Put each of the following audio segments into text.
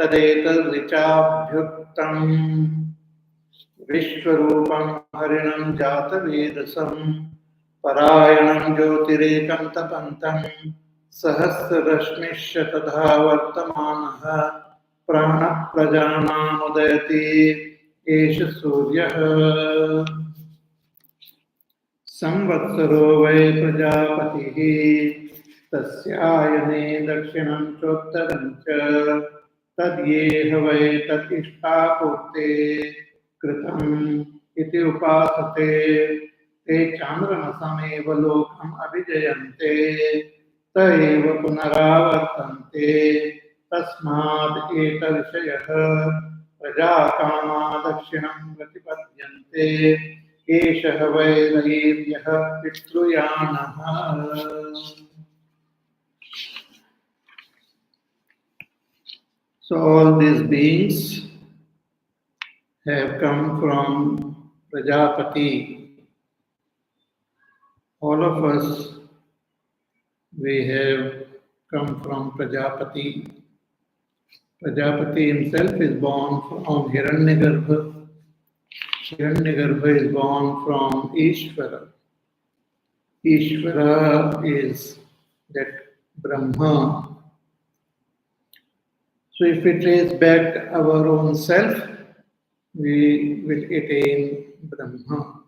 तदेतदृचाभ्युक्तम् विश्वरूपं हरिणं जातवेदसं परायणं ज्योतिरेकं तपन्तं सहस्ररश्मिश्च तथा वर्तमानः प्राणप्रजानामुदयति एष सूर्यः संवत्सरो वै प्रजापतिः तस्यायने दक्षिणं चोत्तरं च तद्येह वै तदिष्टापूर्ते कृतम् इति उपासते ते चान्द्रमसमेव लोकम् अभिजयन्ते त एव पुनरावर्तन्ते तस्माद् एतर्षयः प्रजाकामा दक्षिणं प्रतिपद्यन्ते एषः वै रयिर्यः पितृयानः. So all these beings have come from Prajapati. All of us, we have come from Prajapati. Prajapati himself is born from Hiranyagarbha. Hiranyagarbha is born from Ishvara. Ishvara is that Brahma. So if we trace back our own self, we will attain Brahma.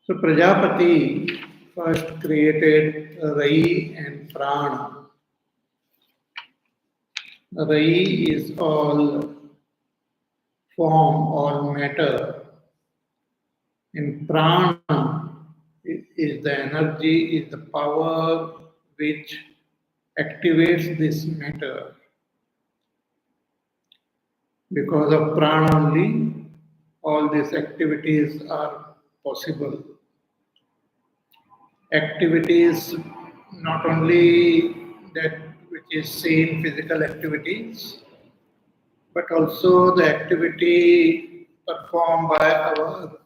So Prajapati first created Rai and Prana. Rai is all form, all matter. And Prana is the energy, is the power which activates this matter. Because of Prana only, all these activities are possible. Activities not only that which is seen physical activities, but also the activity performed by our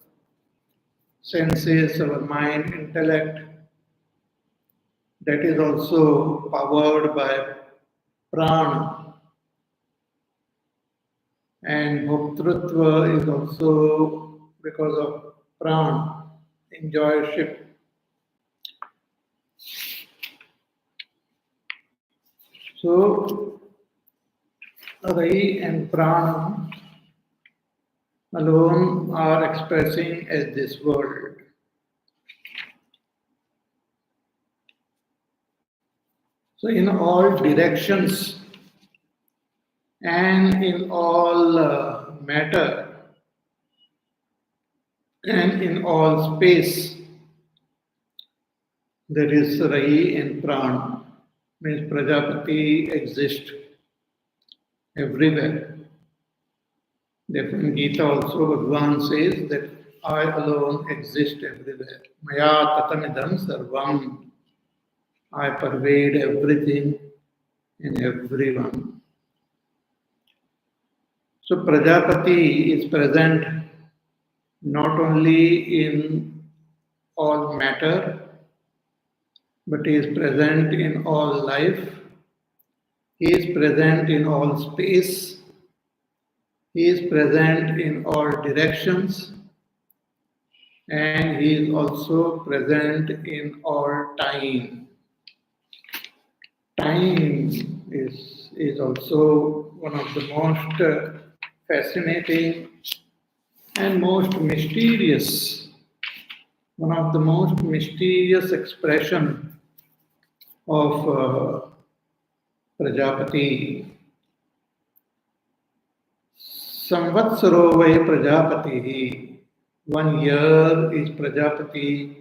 senses, our mind, intellect, that is also powered by Prana. And Bhoktrutva is also because of Prana, enjoyership. So, Rai and Prana alone are expressing as this world. So, in all directions and in all matter and in all space, there is Rai and Prana. Means Prajapati exists everywhere. Therefore, in Gita also Bhagavan says that I alone exist everywhere. Maya tatamidam sarvam. I pervade everything and everyone. So Prajapati is present not only in all matter, but he is present in all life. He is present in all space. He is present in all directions. And he is also present in all time. Time is also one of the most fascinating and most mysterious, one of the most mysterious expression of Prajapati. Samvatsaro vai Prajapati. 1 year is Prajapati,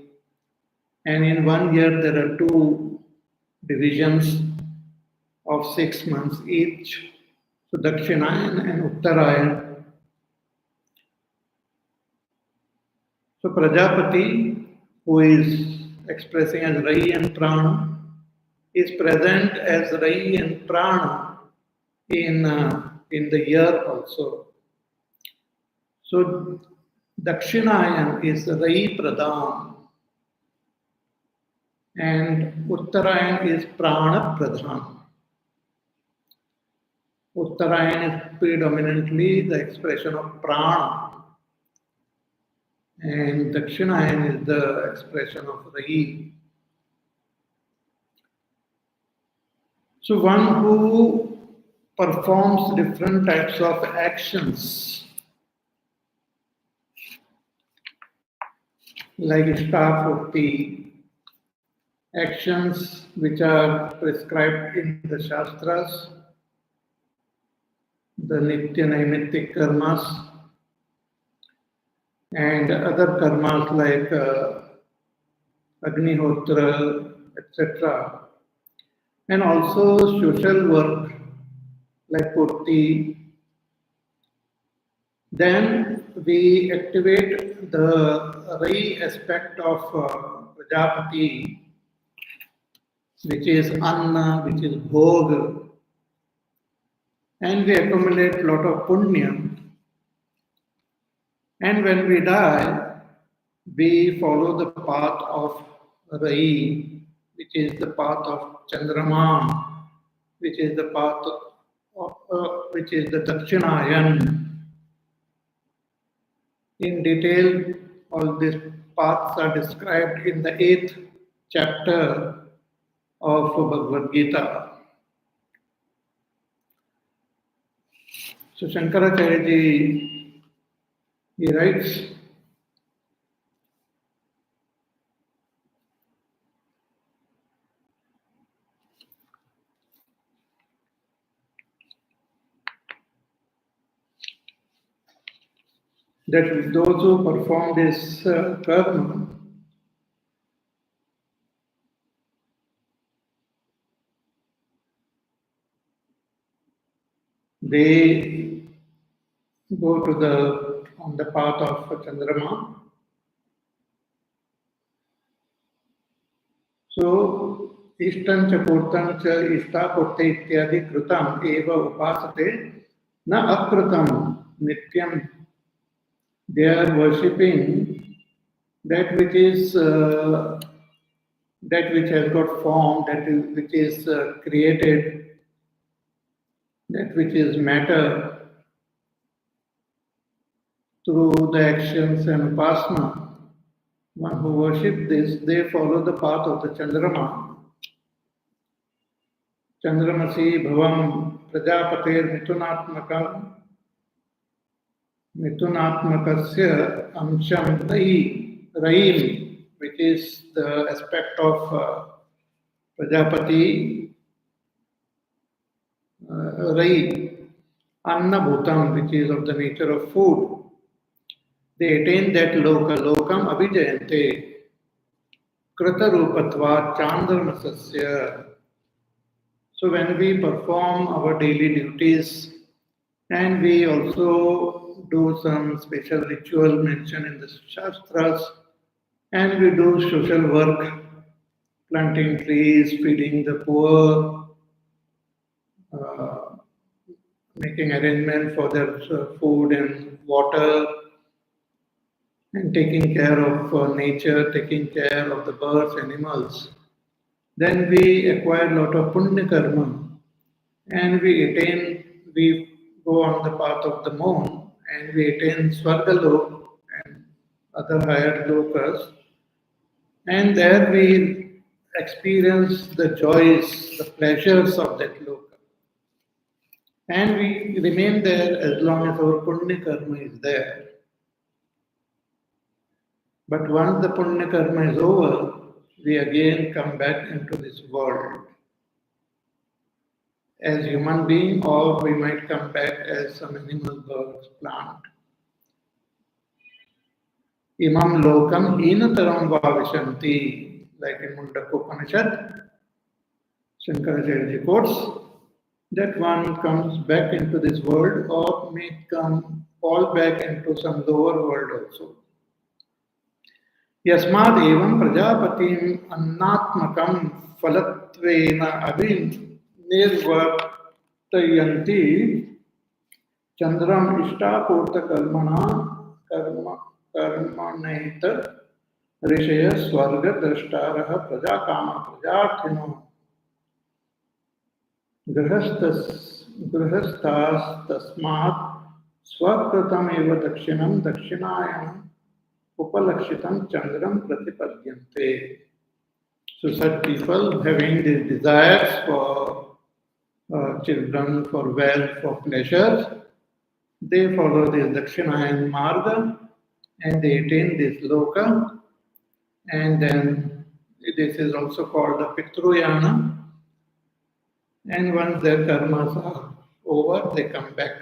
and in 1 year there are 2 divisions of 6 months each. So Dakshinayan and Uttarayan. So Prajapati, who is expressing as Rai and Prana, is present as Rai and Prana in the year also. So Dakshinayan is Rai Pradhan and Uttarayan is Prana Pradhan. Uttarayana is predominantly the expression of prana, and Dakshinayana is the expression of Rahi. So one who performs different types of actions, like Ishtapurti, actions which are prescribed in the Shastras, the Nitya Naimittik karmas, and other karmas like Agnihotra, etc. And also social work like Purti. Then we activate the Rai aspect of Prajapati, which is Anna, which is Bhog, and we accumulate a lot of Punya. And when we die, we follow the path of Rai, which is the path of Chandrama, which is the path of, which is the Dakshinayan. In detail, all these paths are described in the 8th chapter of Bhagavad Gita. So Shankaracharya ji, he writes, that those who perform this karma, they go to on the path of Chandrama. So, Ishtancha Purtancha Ishtapurte Ityadi Krutam Eva Upasate Na Akrutam Nityam. They are worshipping that which is that which has got form, which is created, that which is matter through the actions and upasana. One who worship this, they follow the path of the Chandrama. Chandramasi Bhavam Prajapatir Mitunatmakasya Amsham Raim, which is the aspect of Prajapati Rai, Anna Bhutam, which is of the nature of food. They attain that lokam abhijayante kritarupatva chandramasasya. So when we perform our daily duties and we also do some special ritual mentioned in the Shastras, and we do social work, planting trees, feeding the poor, making arrangement for their food and water, and taking care of nature, taking care of the birds, animals, then we acquire a lot of punya karma, and we go on the path of the moon, and we attain Swargalok and other higher lokas, and there we experience the joys, the pleasures of that loka. And we remain there as long as our punya karma is there. But once the punya karma is over, we again come back into this world as human being, or we might come back as some animal, birds, plant. Imam lokam hinataram vavishanti, like in Mundaka Upanishad, Shankaracharya quotes, that one comes back into this world or may fall back into some lower world also. Yasmad evam prajapatim annatmakam phalattvena abhinirvartayanti chandram ishtapurta karmanaitar rishaya swarga drashtaraha prajakama prajarthino grahastas गृहस्थास् तस्मात् स्वकृतमेव दक्षिणं दक्षिणायनम् उपलक्षितं chandram pratipadyante. So such people having these desires for children, for wealth, for pleasures, they follow this Dakshinayan Marga and they attain this Loka, and then this is also called the Pitruyana, and once their karmas are over, they come back.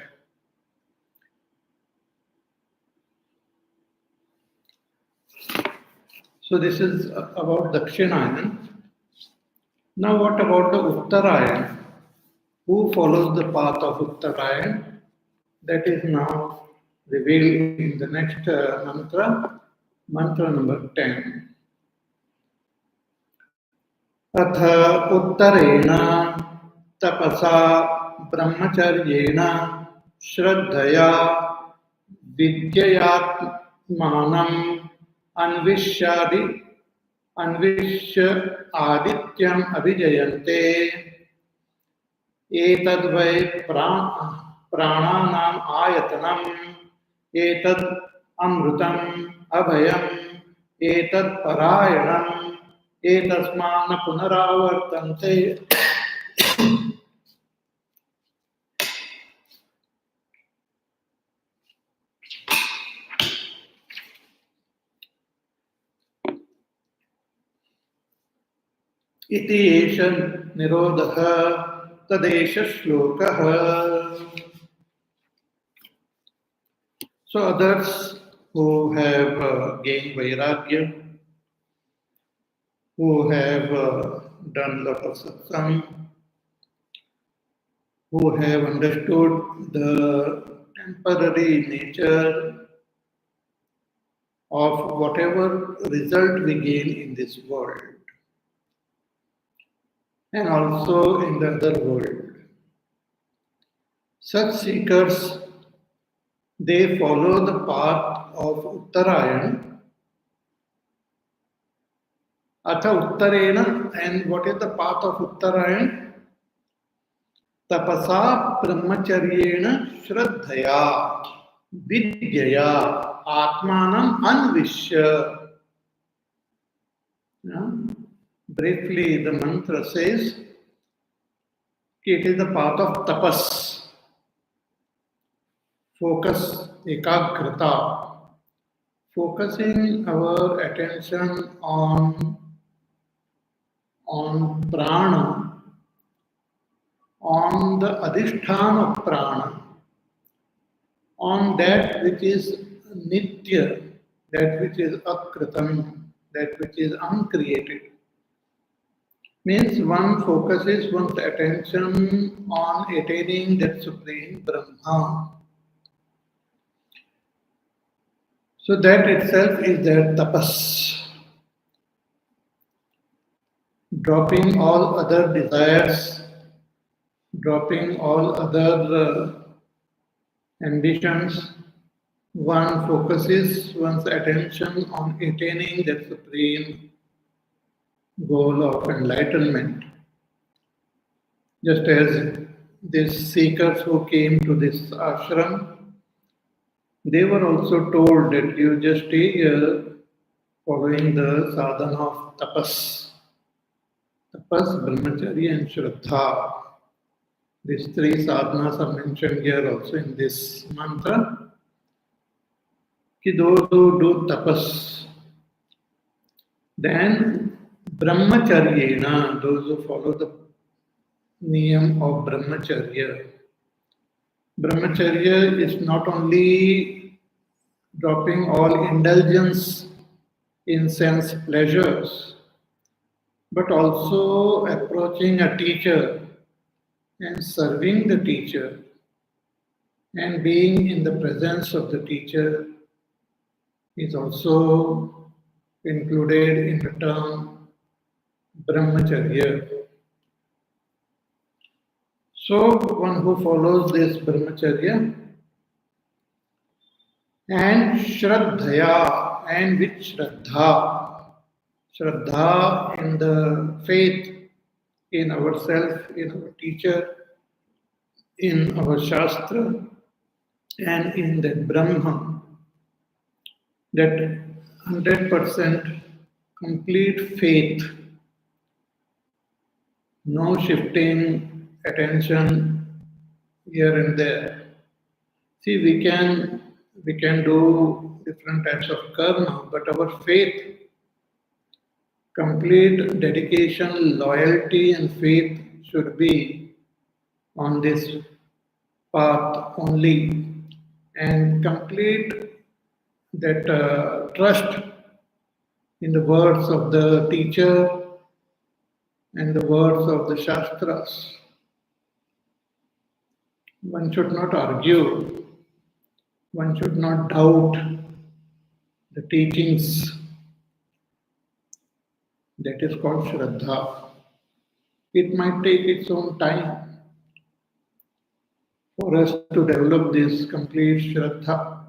So this is about Dakshinayan. Now what about the Uttarayan? Who follows the path of Uttarayan? That is now revealed in the next mantra, mantra number 10. अथ उत्तरेण तपसा ब्रह्मचर्येण श्रद्धया विद्ययात्मानम् अन्विष्य आदित्यम् अभिजयन्ते एतद्वै प्राणानाम् आयतनम् एतद् अमृतम् अभयम् एतत् परायणम् एतस्मान् न पुनरावर्तन्ते. इति एष निरोधः तदेष श्लोकः. So others who have gained vairagya, who have done lot of satsang, who have understood the temporary nature of whatever result we gain in this world and also in the other world. Such seekers, they follow the path of Uttarayan. Atha Uttarena, and what is the path of Uttarayan? Tapasa brahmacharyena shraddhaya vidyaya atmanam anvishya. Briefly, the mantra says it is the path of tapas, focus, ekagrata, focusing our attention on prana, on the adhisthana of prana, on that which is nitya, that which is akritam, that which is uncreated. Means one focuses one's attention on attaining that supreme Brahma. So that itself is their tapas. Dropping all other desires, dropping all other ambitions, one focuses one's attention on attaining that supreme goal of enlightenment. Just as these seekers who came to this ashram, they were also told that you just stay here following the sadhana of tapas. Tapas, brahmacharya and shraddha. These three sadhanas are mentioned here also in this mantra. Ki those who do tapas, then brahmacharyena, those who follow the niyam of brahmacharya. Brahmacharya is not only dropping all indulgence in sense pleasures, but also approaching a teacher and serving the teacher and being in the presence of the teacher is also included in the term brahmacharya. So one who follows this brahmacharya and shraddhaya, and with shraddha, shraddha in the faith in ourselves, in our teacher, in our Shastra and in the Brahma, that 100% complete faith, no shifting attention here and there. See, we can do different types of karma, but our faith, complete dedication, loyalty, and faith should be on this path only, and complete that trust in the words of the teacher and the words of the Shastras. One should not argue, one should not doubt the teachings. That is called Shraddha. It might take its own time for us to develop this complete Shraddha.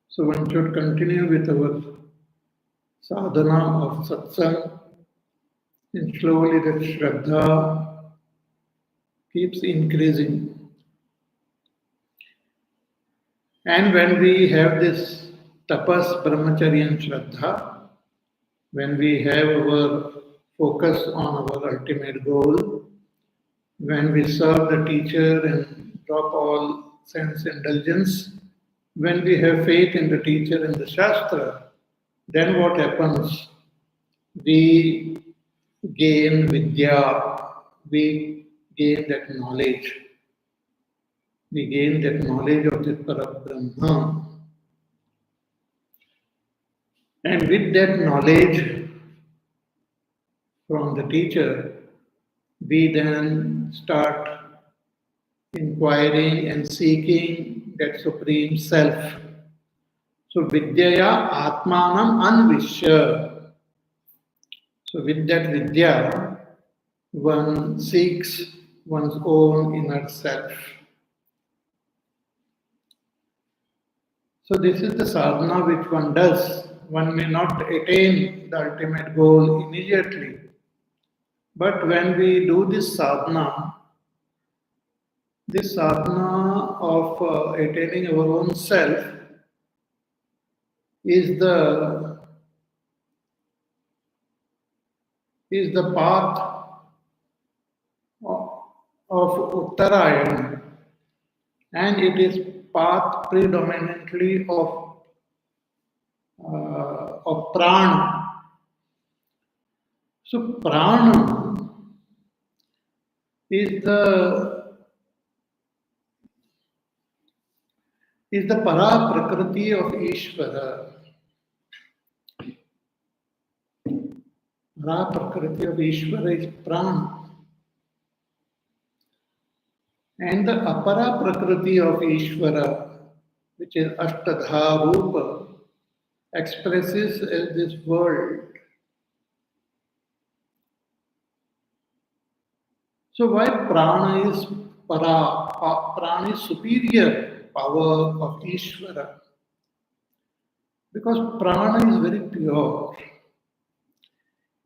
So one should continue with our sadhana of satsang, and slowly that Shraddha keeps increasing. And when we have this tapas, brahmacharya and Shraddha, when we have our focus on our ultimate goal, when we serve the teacher and drop all sense indulgence, when we have faith in the teacher and the Shastra, then what happens? We gain vidya, we gain that knowledge. We gain that knowledge of the Parabrahma. And with that knowledge from the teacher, we then start inquiring and seeking that supreme self. So vidyaya atmanam anvishya. So with that vidya, one seeks one's own inner self. So this is the sadhana which one does. One may not attain the ultimate goal immediately. But when we do this sadhana of attaining our own self is the path of Uttarayana, and it is path predominantly of prana. So prana is the para prakriti of Ishvara. Para prakriti of Ishvara is prana. And the apara prakriti of Ishvara, which is Ashtadha Rupa, expresses as this world. So why prana is para? Prana is superior power of Ishvara. Because prana is very pure.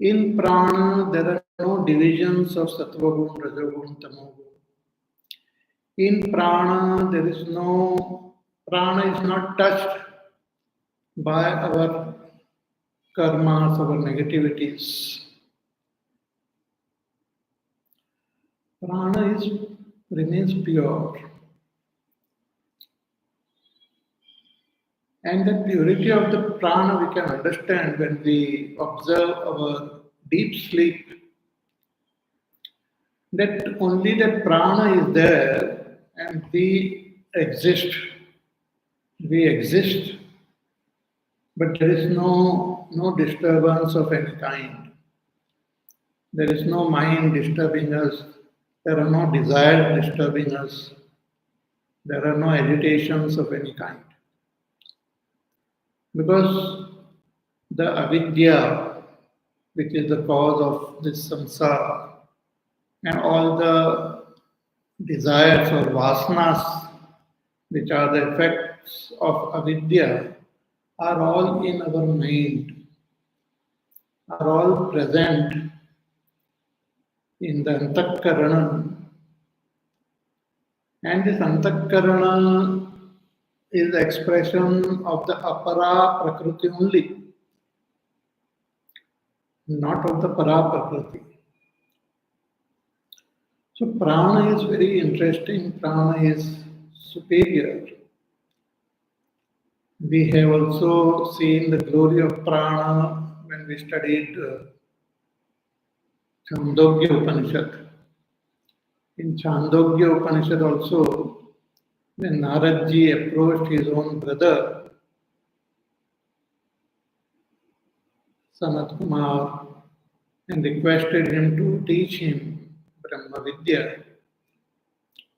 In prana there are no divisions of sattva gun, rajagun, tamagun. In prana prana is not touched by our karmas, our negativities. Prana remains pure. And the purity of the prana we can understand when we observe our deep sleep. That only that prana is there and we exist. We exist. But there is no disturbance of any kind. There is no mind disturbing us. There are no desires disturbing us. There are no agitations of any kind. Because the avidya, which is the cause of this samsara, and all the desires or vasanas, which are the effects of avidya, are all in our mind, are all present in the antakarana. And this Antakarana is the expression of the Apara Prakriti only, not of the Para Prakriti. So prana is very interesting, prana is superior. We have also seen the glory of prana when we studied Chandogya Upanishad. In Chandogya Upanishad also, when Naradji approached his own brother, Sanat Kumar, and requested him to teach him Brahma Vidya,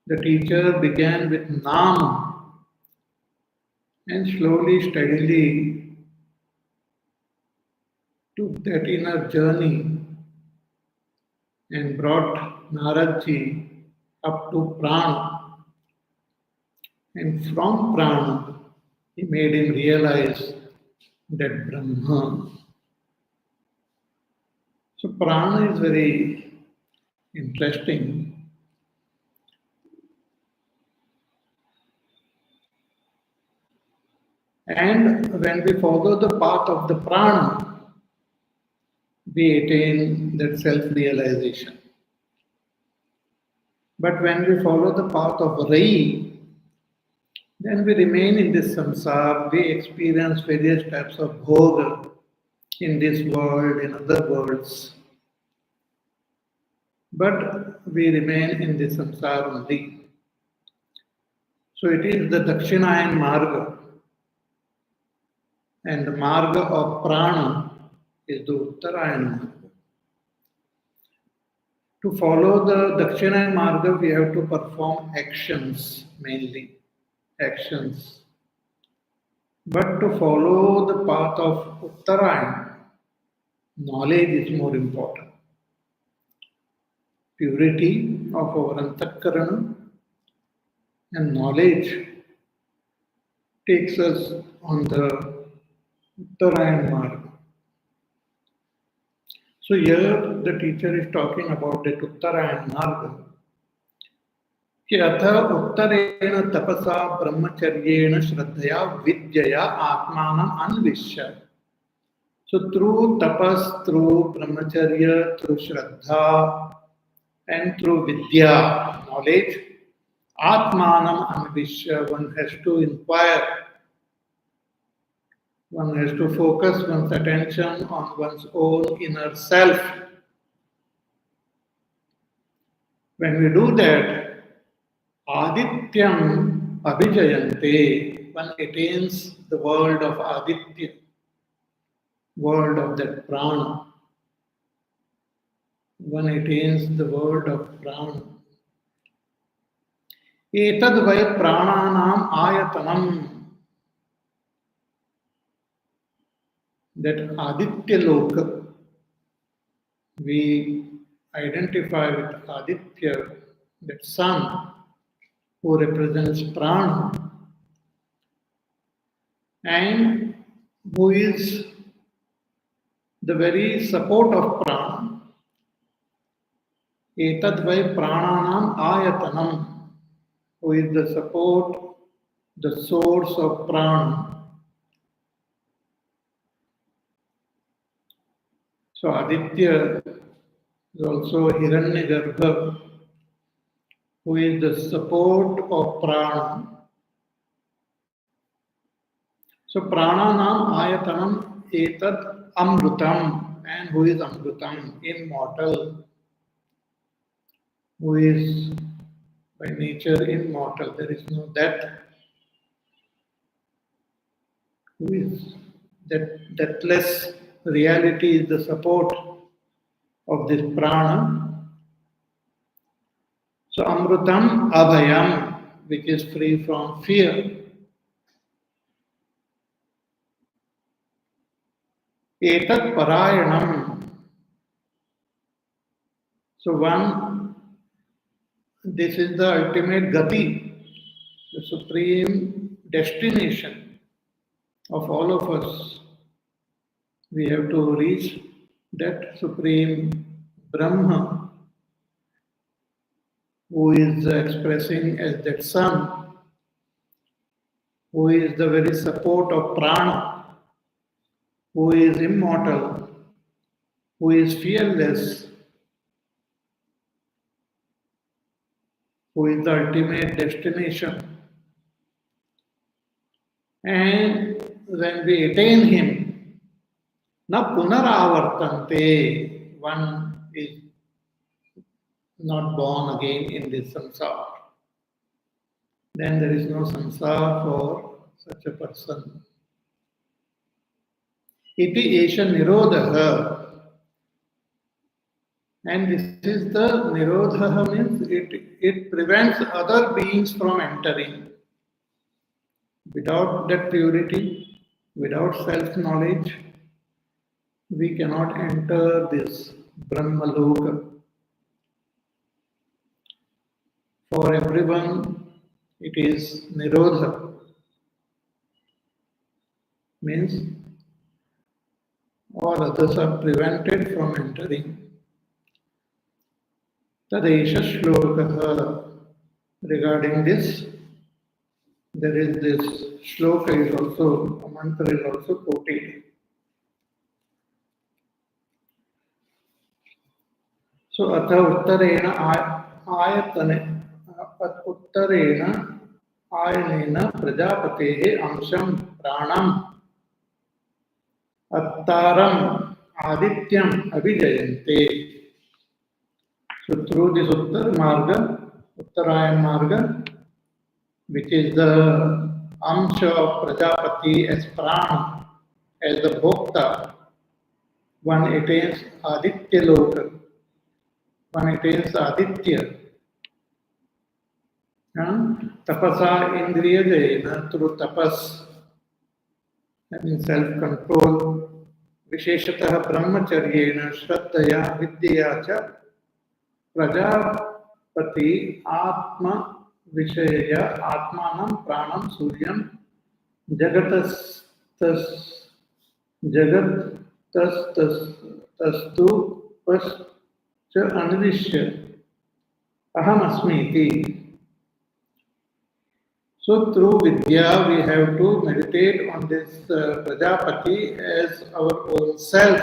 the teacher began with Nam and slowly, steadily took that inner journey and brought Naradji up to Prana. And from Prana, he made him realize that Brahma. So Prana is very interesting. And when we follow the path of the Prana, we attain that self-realization. But when we follow the path of Rai, then we remain in this samsara, we experience various types of bhoga in this world, in other worlds. But we remain in this samsara only. So it is the Dakshinayan Marga. And the Marga of Prana is the Uttarayan Marga. To follow the Dakshinayan Marga, we have to perform actions mainly. Actions. But to follow the path of Uttarayan, knowledge is more important. Purity of our Antakarana and knowledge takes us on the Uttarayan Marga. So here the teacher is talking about the Uttarayan Marga. कि अथ उत्तरेण तपसा ब्रह्मचर्येण श्रद्धया विद्यया आत्मानम् अन्विष्य. So through tapas, through brahmacharya, through shraddha, and through vidya, knowledge, atmanam anvishya, one has to inquire, one has to focus one's attention on one's own inner self. When we do that, adityam abhijayante, one attains the world of aditya, world of that prana. One attains the world of prana. Etad vai prananam ayatanam. That Aditya Loka, we identify with Aditya, that sun, who represents prana, and who is the very support of prana. Etad vai prananam ayatanam, who is the support, the source of prana. So Aditya is also Hiranyagarbha, who is the support of prana. So prananam ayatanam etad amrutam, and who is amrutam, immortal, who is by nature immortal, there is no death, who is that deathless reality is the support of this prana. So amrutam abhayam, which is free from fear. Etat parayanam. So one, this is the ultimate gati, the supreme destination of all of us. We have to reach that supreme Brahma, who is expressing as that sun, who is the very support of prana, who is immortal, who is fearless, who is the ultimate destination. And when we attain him, na punaravartante, one is not born again in this samsara. Then there is no samsara for such a person. Iti esha nirodha. And this is the nirodha means it prevents other beings from entering. Without that purity, without self-knowledge, we cannot enter this Brahmaloka. For everyone, it is nirodha. Means all others are prevented from entering. Tadesha shloka. Regarding this, there is this shloka is also, a mantra is also quoted. So, atha uttarena ayatane, uttarena ayanena prajapatehe amsham pranam attaram adityam abhijayante. So, through this Uttarayan Marga, which is the Amsha of Prajapati as Prana, as the Bhokta, one attains Aditya Loka, one attains Aditya. Tapasa Indriya Jayena, through tapas, that means self-control, Visheshatah Brahmacharyena, Shraddhaya, Vidyaya cha, Prajapati Atma Vishaya Atmanam Pranam Suryam Jagatas Jagat Tastu Pascha Anvishya Aham Asmiti. So through Vidya we have to meditate on this Prajapati as our own self.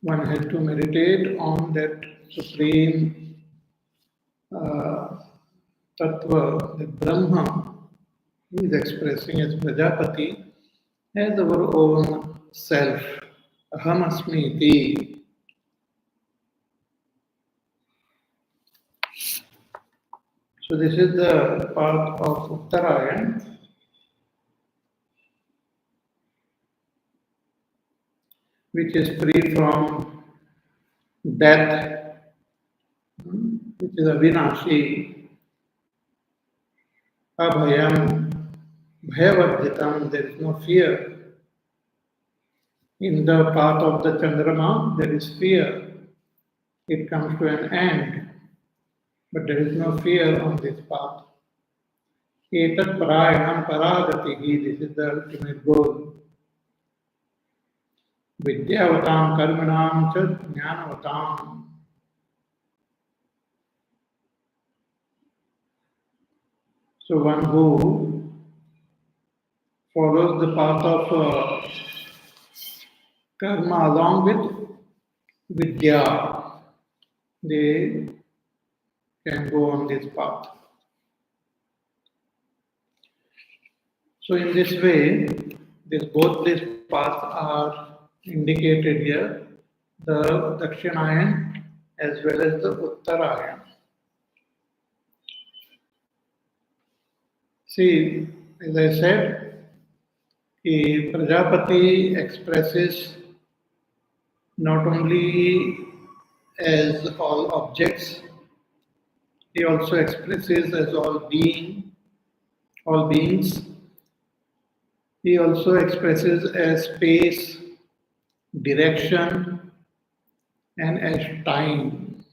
One has to meditate on that supreme Tattva, the Brahma, he is expressing as Prajapati as our own self. Aham asmiti. So this is the part of Uttarayan. Which is free from death, which is avinashi, abhayam, bhayavarjitam, there is no fear. In the path of the Chandrama, there is fear. It comes to an end, but there is no fear on this path. Etat parayanam paragatihi, this is the ultimate goal. Vidyavatam karmanam cha jnanavatam. So one who follows the path of karma along with vidya, they can go on this path. So in this way, both these paths are indicated here, the Dakshinayan as well as the Uttarayan. See, as I said, the Prajapati expresses not only as all objects, he also expresses as all beings. He also expresses as space, direction, and as time.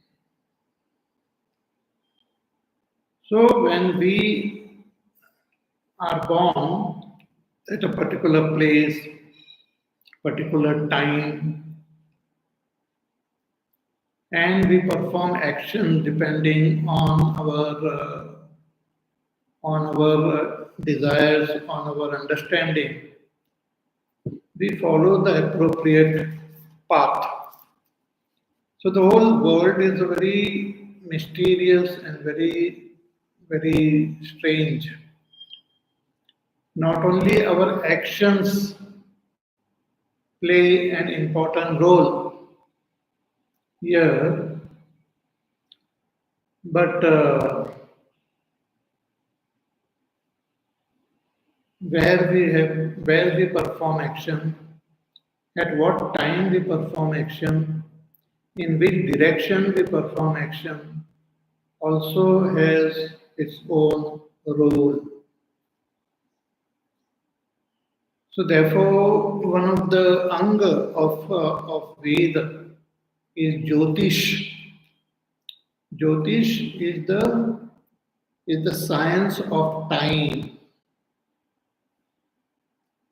So when we are born at a particular place, particular time, and we perform action depending on our desires, on our understanding. We follow the appropriate path. So the whole world is very mysterious and very strange. Not only our actions play an important role here, but where we perform action, at what time we perform action, in which direction we perform action, also has its own role. So therefore, one of the anga of Veda is Jyotish. Jyotish is the science of time.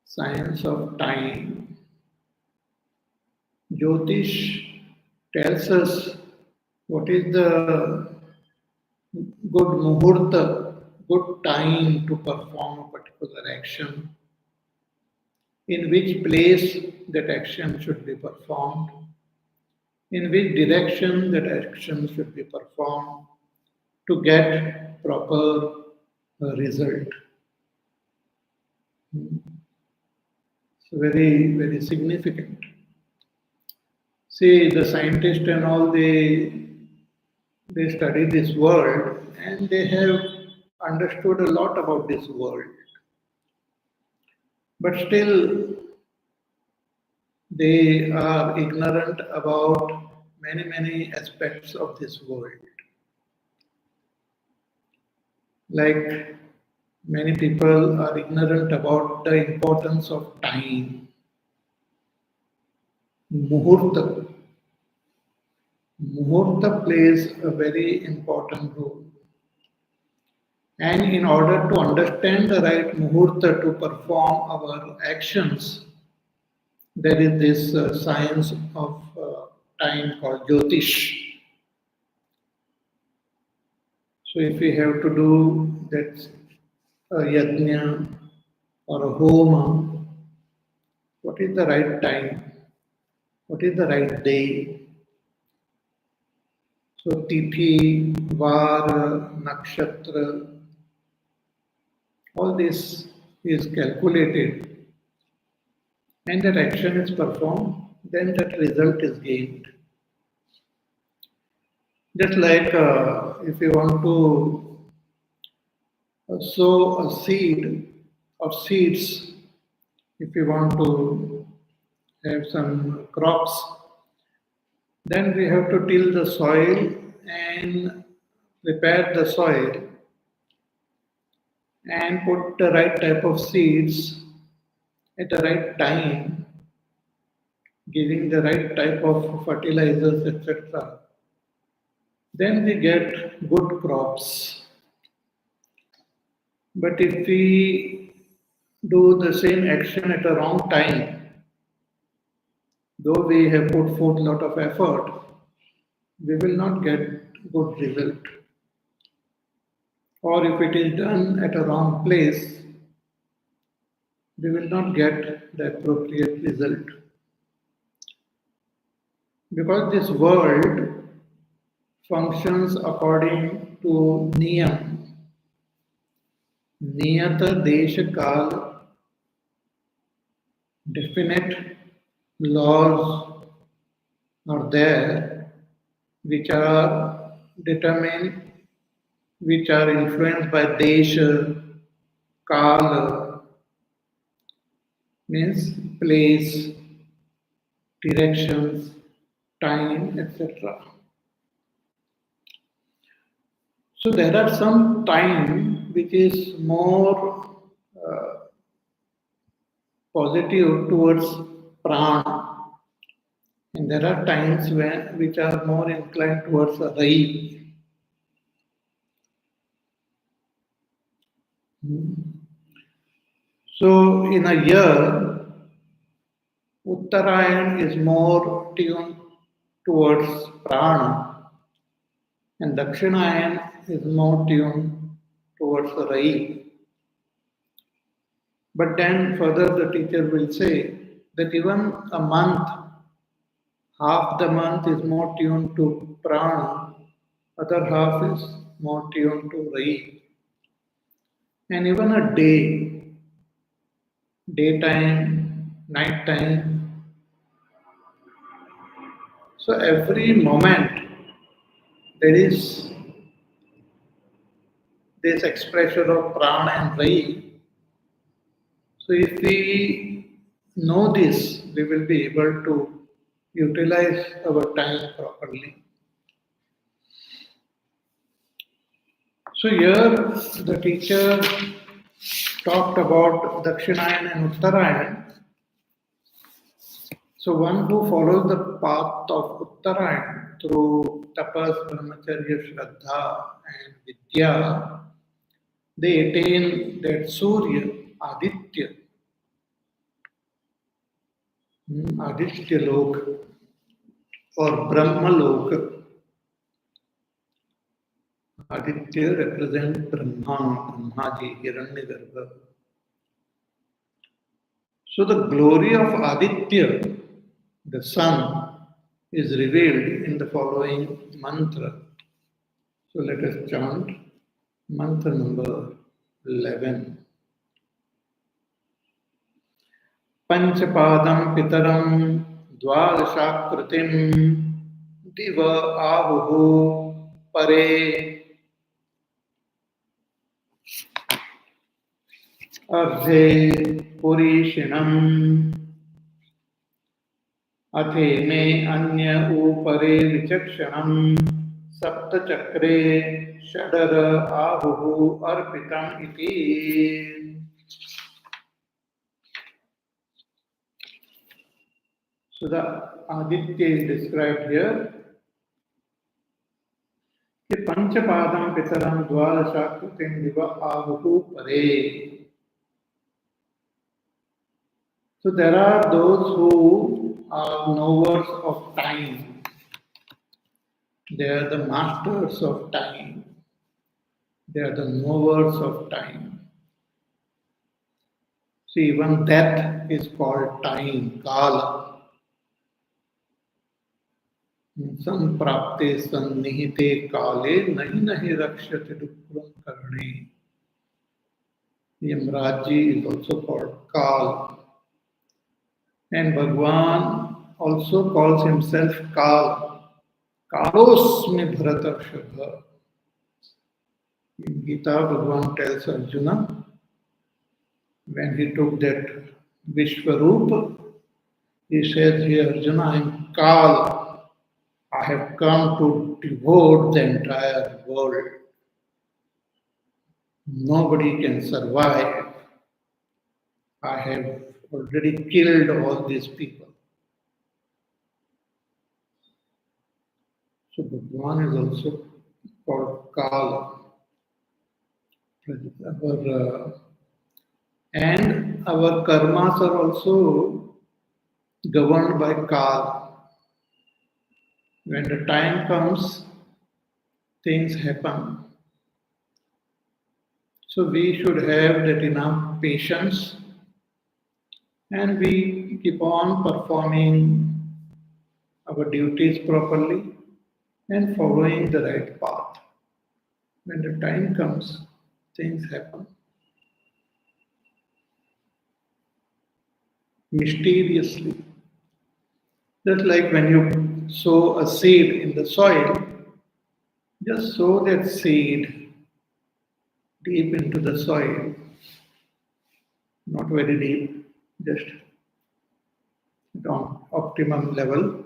Science of time. Jyotish tells us what is the good muhurta, good time to perform a particular action, in which place that action should be performed, in which direction that action should be performed to get proper result. It's very significant. See, the scientists and all, they study this world and they have understood a lot about this world. But still, they are ignorant about many aspects of this world. Like many people are ignorant about the importance of time. Muhurta. Muhurta plays a very important role. And in order to understand the right muhurta to perform our actions, there is this science of time called Jyotish. So if we have to do that yajna or a homa, what is the right time? What is the right day? So tithi, var, nakshatra, all this is calculated and that action is performed, then that result is gained. Just like if you want to sow a seed or seeds, if you want to have some crops, then we have to till the soil and prepare the soil and put the right type of seeds at the right time, giving the right type of fertilizers, etc. Then we get good crops. But if we do the same action at a wrong time, though we have put forth a lot of effort, we will not get good result. Or if it is done at a wrong place, we will not get the appropriate result. Because this world functions according to niyam. Niyata desha kal, definite laws are there which are determined, which are influenced by desha, kala, means place, directions, time, etc. So there are some time which is more positive towards prana, and there are times which are more inclined towards rai. So in a year, Uttarayan is more tuned towards prana, and Dakshinayan is more tuned towards the Rai. But then further the teacher will say that even a month, half the month is more tuned to prana, other half is more tuned to Rai. And even a day, daytime, nighttime, so every moment there is this expression of prana and Rai. So if we know this, we will be able to utilize our time properly. So here the teacher talked about Dakshinayan and Uttarayan. So one who follows the path of Uttarayan through tapas, brahmacharya, shraddha and vidya, they attain that Surya, Aditya, Aditya Lok or Brahma Lok. Aditya represents Brahma, Brahmaji, Hiranyagarbha. So the glory of Aditya, the sun, is revealed in the following mantra. So let us chant mantra number 11. Panchapadam pitaram dvadashakritim diva ahuhu pare अर्धे पुरीषिणम् अथे मे अन्य ऊपरे विचक्षणम् सप्तचक्रे षडर आहुः अर्पितम् इति. So the Aditya is described here. कि पंचपादम पितरम द्वादशाकृतिम दिव आहुः परे. So there are those who are knowers of time. They are the masters of time. They are the knowers of time. See, even death is called time, kala. Samprapte sannihite kale nahi nahi rakshate dukram karne. Yamraji is also called Kal. And Bhagwan also calls himself Kal. Kalosmi Bharatakshabha. In Gita, Bhagwan tells Arjuna, when he took that Vishwarupa, he says, "Hey Arjuna, I am Kal. I have come to devote the entire world. Nobody can survive. I have already killed all these people." So Bhagwan is also called Kal. And our karmas are also governed by Kal. When the time comes, things happen. So we should have that enough patience and we keep on performing our duties properly and following the right path. When the time comes, things happen mysteriously. Just like when you sow a seed in the soil, just sow that seed deep into the soil, not very deep, just on optimum level,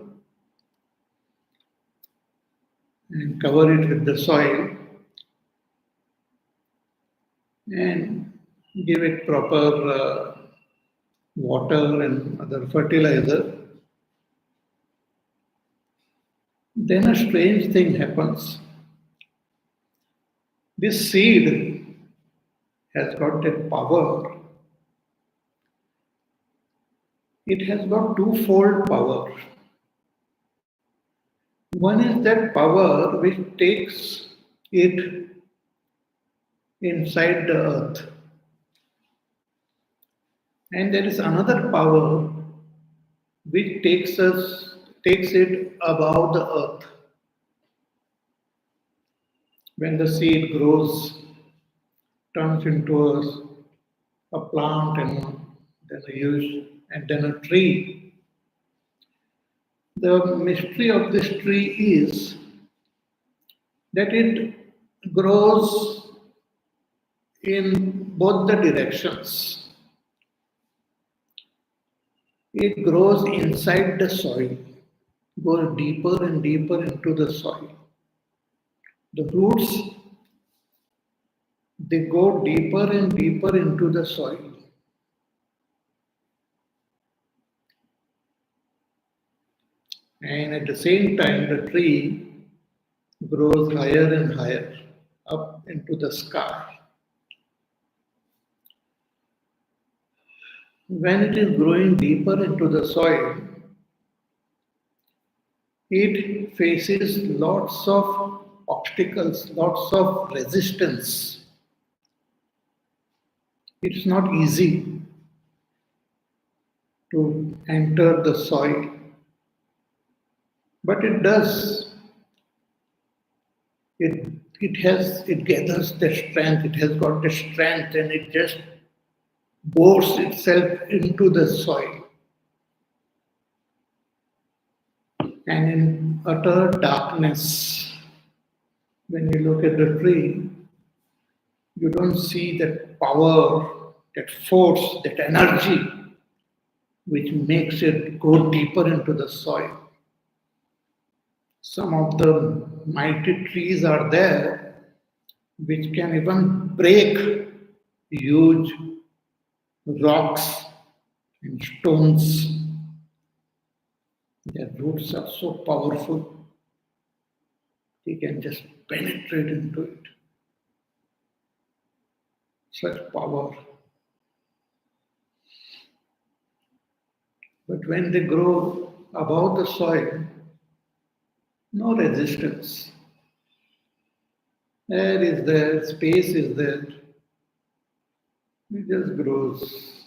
and cover it with the soil and give it proper water and other fertilizer. Then a strange thing happens. This seed has got that power. It has got twofold power. One is that power which takes it inside the earth, and there is another power which takes it above the earth. When the seed grows, turns into a plant and then a huge and then a tree. The mystery of this tree is that it grows in both the directions. It grows inside the soil, goes deeper and deeper into the soil. The roots, they go deeper and deeper into the soil. And at the same time, the tree grows higher and higher up into the sky. When it is growing deeper into the soil, it faces lots of obstacles, lots of resistance. It's not easy to enter the soil, but it does. It gathers the strength, it has got the strength, and it just bores itself into the soil. And in utter darkness, when you look at the tree, you don't see that power, that force, that energy which makes it go deeper into the soil. Some of the mighty trees are there which can even break huge rocks and stones. Their roots are so powerful, they can just penetrate into it. Such power. But when they grow above the soil, no resistance. Air is there, space is there. It just grows,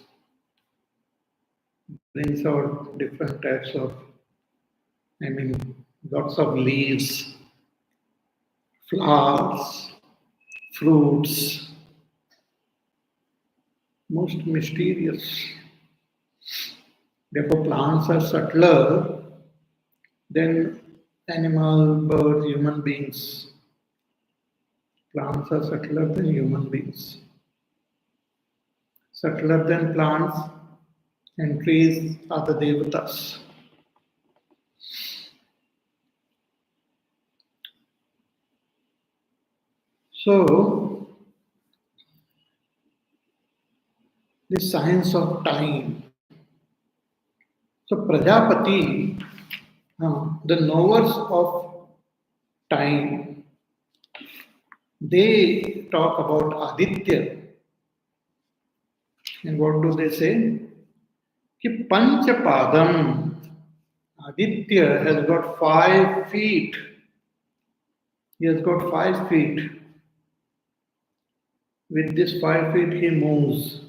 brings out different types of, lots of leaves, flowers, fruits, most mysterious. Therefore, plants are subtler than animal, birds, human beings. Plants are subtler than human beings. Subtler than plants and trees are the devatas. So, the science of time. So, Prajapati, the knowers of time, they talk about Aditya. And what do they say? Ki Panchapadam, Aditya has got 5 feet. He has got 5 feet. With this 5 feet he moves.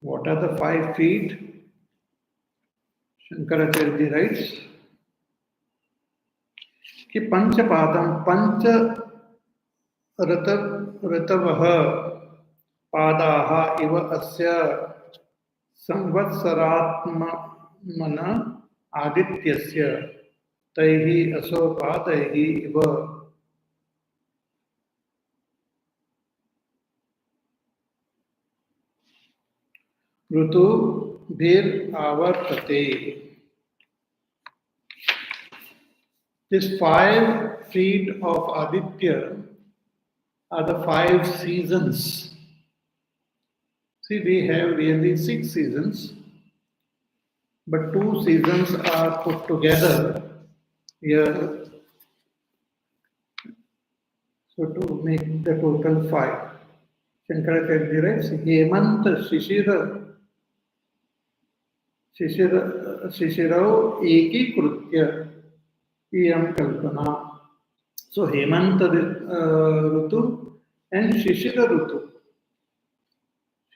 What are the 5 feet? Shankaracharya writes, Ki Panchapadam, Pancha Ratavaha Padaha Iva Asya Samvatsaratmana Adityasya Taihi Aso Padaihi Iva. Rutu Bhir Avartate. This 5 feet of Aditya are the 5 seasons. See, we have really 6 seasons, but 2 seasons are put together here, so to make the total 5. Shankaracharya writes, Hemanta Shishirao Eki Krutya Iyam Kalpana. So Hemanta Rutu and Shishira Rutu.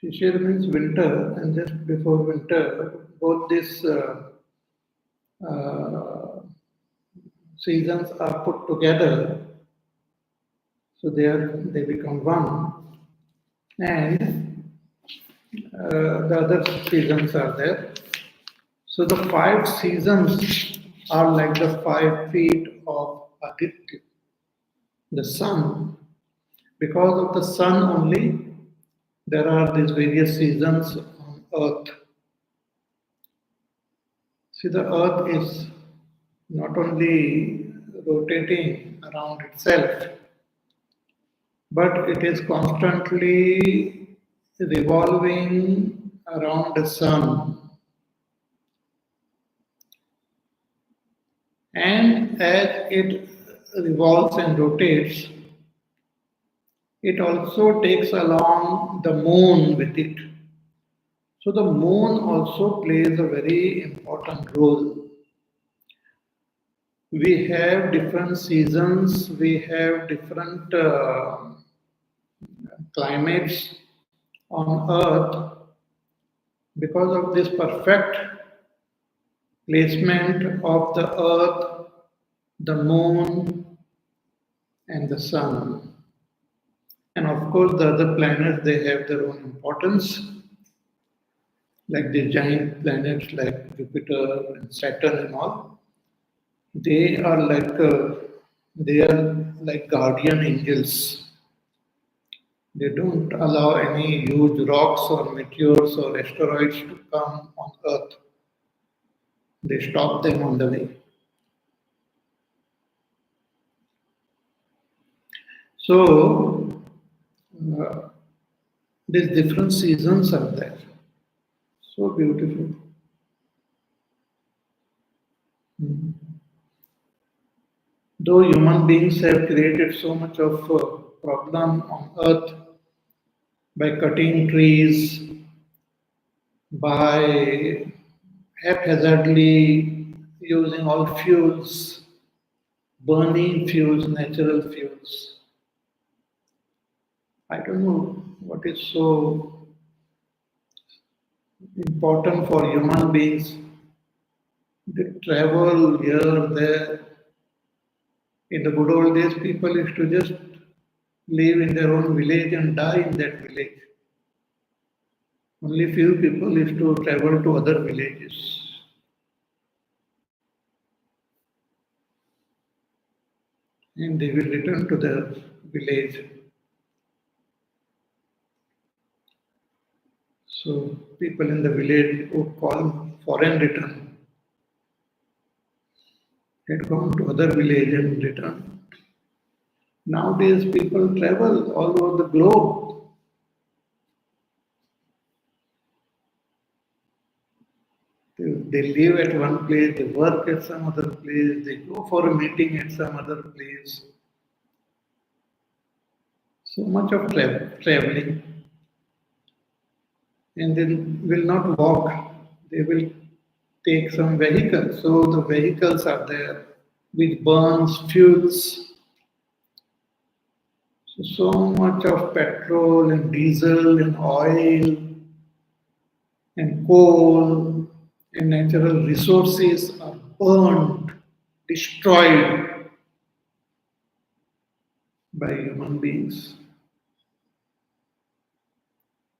Shishir means winter, and just before winter, both these uh, seasons are put together, so they become one, and the other seasons are there. So the five seasons are like the 5 feet of Aditya, the sun. Because of the sun only, there are these various seasons on earth. See, the earth is not only rotating around itself, but it is constantly revolving around the sun. And as it revolves and rotates, it also takes along the moon with it. So the moon also plays a very important role. We have different seasons, we have different climates on earth because of this perfect placement of the earth, the moon, and the sun. And of course, the other planets they have their own importance, like the giant planets like Jupiter and Saturn and all. They are like guardian angels. They don't allow any huge rocks or meteors or asteroids to come on Earth. They stop them on the way. So, uh, these different seasons are there. So beautiful. Mm. Though human beings have created so much of problem on Earth by cutting trees, by haphazardly using all fuels, burning fuels, natural fuels. I don't know what is so important for human beings. They travel here, there. In the good old days, people used to just live in their own village and die in that village. Only few people used to travel to other villages. And they will return to their village. So people in the village would call foreign return. Had gone to other village and returned. Nowadays people travel all over the globe. They live at one place, they work at some other place, they go for a meeting at some other place. So much of traveling. And then will not walk. They will take some vehicle. So the vehicles are there which burns fuels. So much of petrol and diesel and oil and coal and natural resources are burned, destroyed by human beings.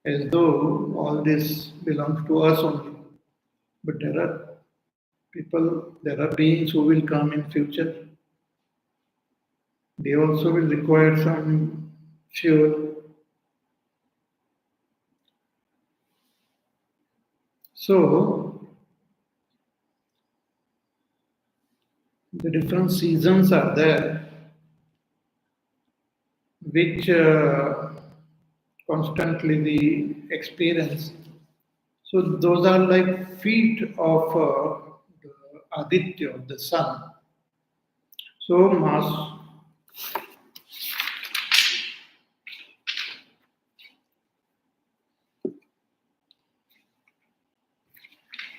As though all this belongs to us only. But there are people, there are beings who will come in future. They also will require some fuel. So the different seasons are there, which constantly we experience. So those are like feet of the Aditya, the sun. So mass.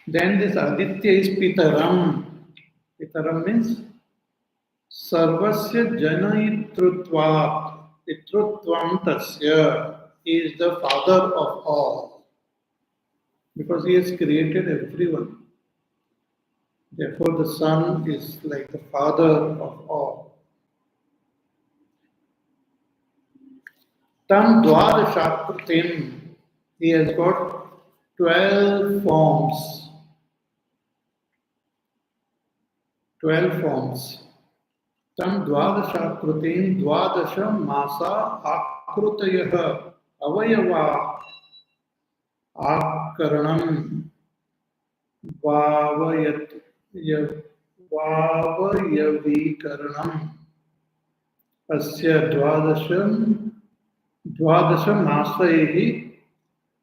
Then this Aditya is Pitaram. Pitaram means Sarvasya janaitrutvat pitrutvam tasya. He is the father of all because he has created everyone. Therefore, the Son is like the father of all. Tam dvadashakrutim. He has got 12 forms. 12 forms. Tam dvadashakrutim dvadasha masa akrutayah avayava akaranam vavayavikaranam asya dvadasha masayehi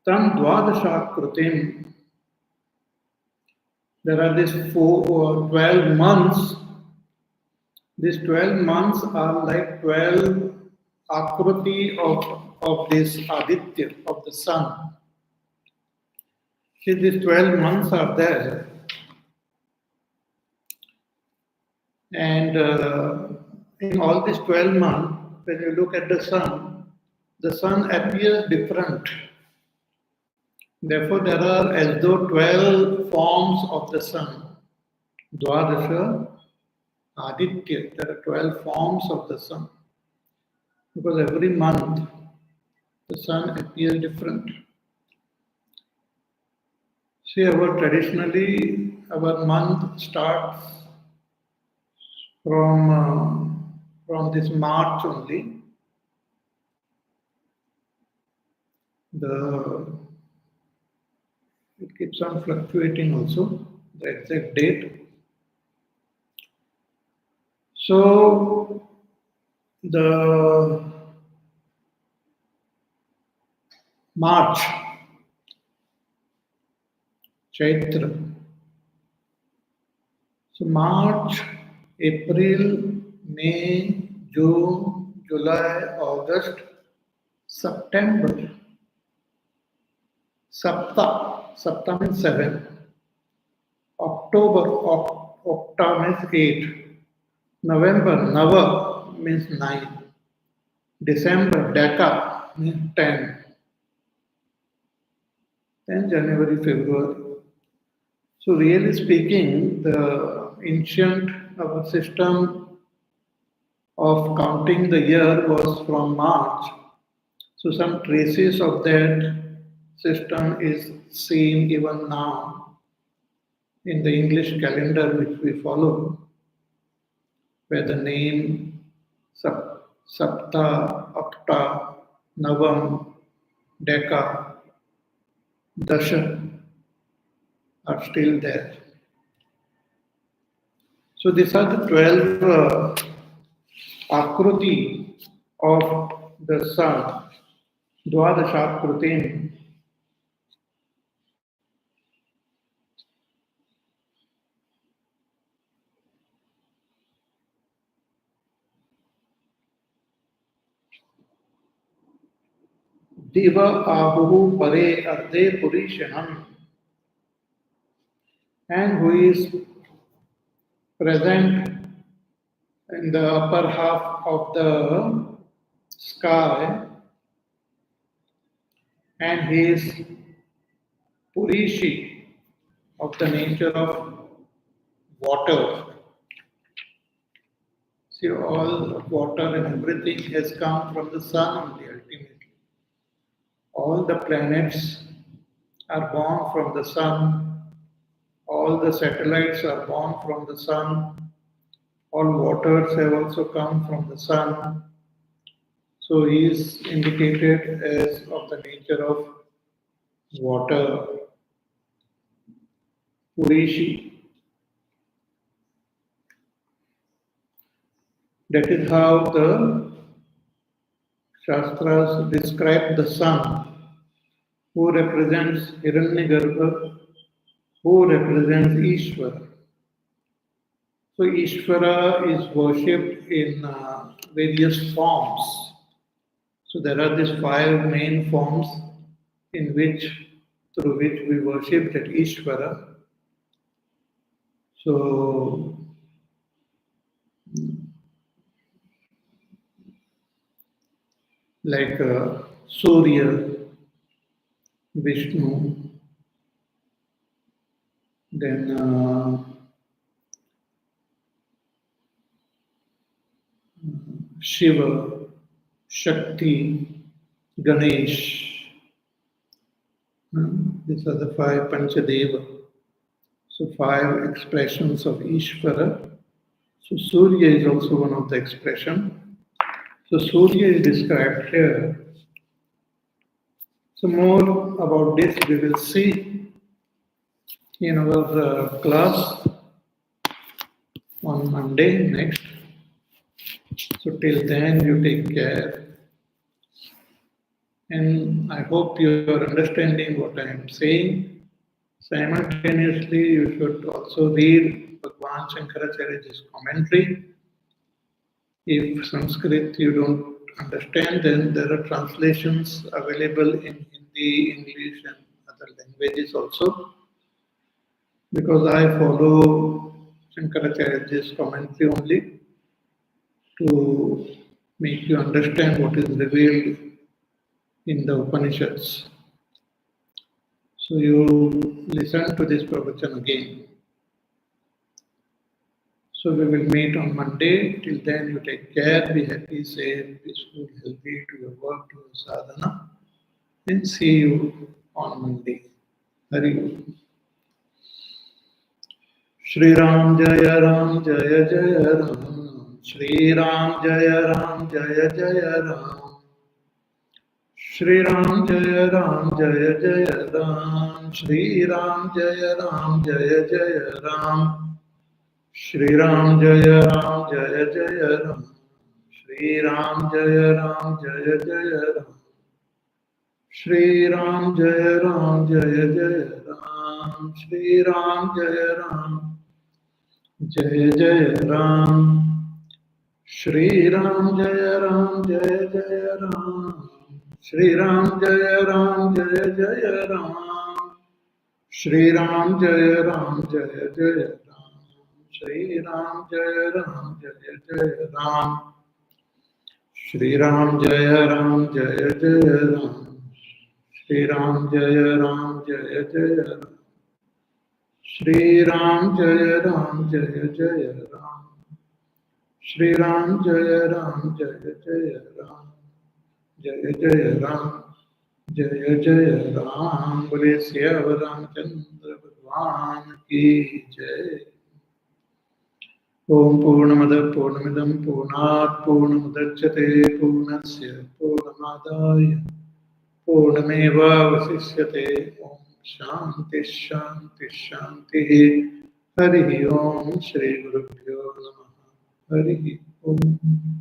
tam dvadashakrutim. There are these 12 months. These 12 months are like 12 akruti of this Aditya, of the sun. See, these 12 months are there. And in all these 12 months, when you look at the sun appears different. Therefore, there are as though 12 forms of the sun. Dvadasha Aditya, there are 12 forms of the sun. Because every month, the sun appears different. See, traditionally, our month starts from this March only. It keeps on fluctuating also, the exact date. So, the March, Chaitra. So March, April, May, June, July, August, September. Sapta means 7. October, Octa means 8. November, Nava means 9. December, Deka means 10. Then January, February. So really speaking, the ancient our system of counting the year was from March. So some traces of that system is seen even now in the English calendar which we follow, where the name Sapta, Octa, Navam, Deka, Dasha are still there. So these are the 12 akruti of the sun, Dvadashakrutim. Diva ahuhu pare arde purishanam, and who is present in the upper half of the sky, and he is Purishi, of the nature of water. See, all water and everything has come from the sun only ultimately. All the planets are born from the sun. All the satellites are born from the sun. All waters have also come from the sun. So he is indicated as of the nature of water, Purishi. That is how the Shastras describe the sun, who represents Hiranyagarbha, who represents Ishvara. So Ishvara is worshipped in various forms. So there are these 5 main forms through which we worship that Ishvara. So like Surya, Vishnu, then Shiva, Shakti, Ganesh. These are the five Panchadeva. So five expressions of Ishvara. So Surya is also one of the expression. So Surya is described here. So more about this we will see in our class on Monday next. So till then you take care. And I hope you are understanding what I am saying. Simultaneously, you should also read Bhagwan Shankaracharya's commentary. If Sanskrit you don't understand, then there are translations available in Hindi, English, and other languages also. Because I follow Shankaracharya's commentary only to make you understand what is revealed in the Upanishads. So you listen to this pravachan again. So we will meet on Monday. Till then, you take care, be happy, safe, peaceful, healthy to your work, to your sadhana, and see you on Monday. Hari Om. Shri Ram Jaya Ram Jaya Jaya Ram. Shri Ram Jaya Ram Jaya Jaya Ram. Shri Ram Jaya Ram Jaya Jaya Ram. Shri Ram Jaya Ram Jaya Jaya Ram. Shri Ram Jaya Ram Jaya Jaya Ram. Shri Ram Jaya Ram Jaya Jaya Ram. Shri Ram Jaya Ram Jaya Jaya Ram. Shri Ram Jaya Ram Jaya Jaya Ram. Shri Ram Jaya Ram Jaya Jaya Ram. Shri Ram Jaya Ram Jaya Jaya Ram. Shri Ram Jaya Ram Jaya Jaya Ram. Shri Ram Jaya Ram Jaya Jaya Ram. Shri Ram Jaya Ram Jaya Jaya Ram. Shri Ram Jaya Ram Jaya Jaya Ram. Shri Ram Jaya Ram Jaya Jaya Ram. Shri Ram Jaya Ram Jaya Jaya Ram. Jaya Jaya Ram. Jaya Jaya Ram. Bole Siyavar Ramchandra Bhagwan ki Jai. Om Purnamada Purnamidam Purnat Purnamudachyate Purnasya Purnamadaya Purnameva Vasishyate. Om Shanti Shanti Shanti. Hari Om Shri Gurubhyo Namaha. Hari Om.